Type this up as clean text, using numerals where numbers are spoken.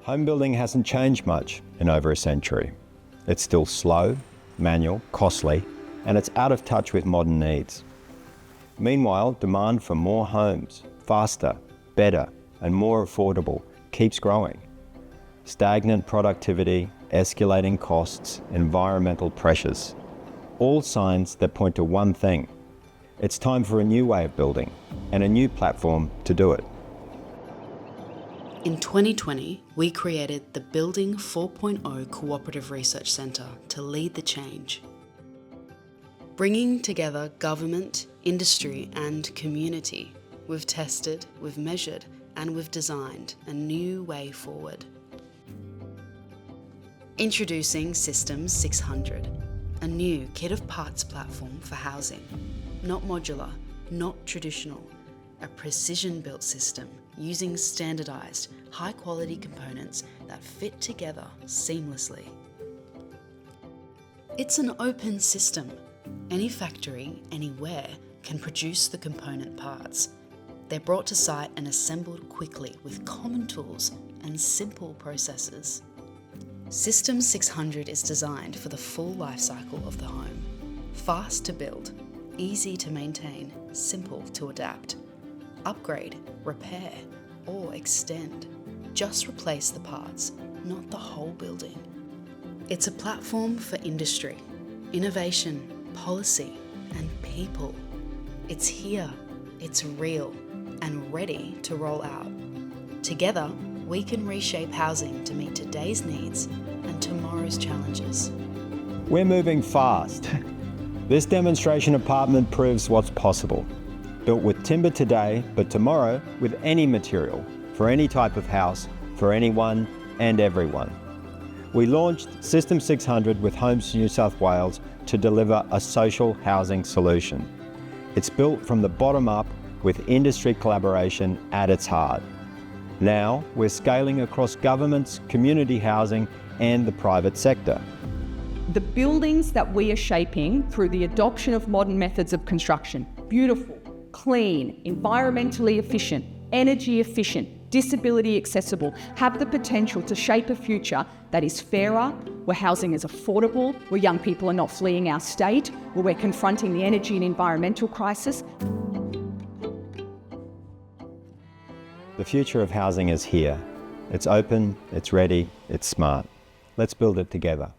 Home building hasn't changed much in over a century. It's still slow, manual, costly, and it's out of touch with modern needs. Meanwhile, demand for more homes, faster, better, and more affordable keeps growing. Stagnant productivity, escalating costs, environmental pressures, all signs that point to one thing. It's time for a new way of building and a new platform to do it. In 2020, we created the Building 4.0 Cooperative Research Centre to lead the change. Bringing together government, industry and community, we've tested, we've measured and we've designed a new way forward. Introducing Systems 600, a new kit of parts platform for housing. Not modular, not traditional, a precision-built system using standardised, high-quality components that fit together seamlessly. It's an open system. Any factory, anywhere, can produce the component parts. They're brought to site and assembled quickly with common tools and simple processes. Systems 600 is designed for the full life cycle of the home. Fast to build, easy to maintain, simple to adapt. Upgrade, repair, or extend. Just replace the parts, not the whole building. It's a platform for industry, innovation, policy, and people. It's here, it's real, and ready to roll out. Together, we can reshape housing to meet today's needs and tomorrow's challenges. We're moving fast. This demonstration apartment proves what's possible. Built with timber today, but tomorrow with any material, for any type of house, for anyone and everyone. We launched System 600 with Homes New South Wales to deliver a social housing solution. It's built from the bottom up with industry collaboration at its heart. Now we're scaling across governments, community housing and the private sector. The buildings that we are shaping through the adoption of modern methods of construction, beautiful, clean, environmentally efficient, energy efficient, disability accessible, have the potential to shape a future that is fairer, where housing is affordable, where young people are not fleeing our state, where we're confronting the energy and environmental crisis. The future of housing is here. It's open, it's ready, it's smart. Let's build it together.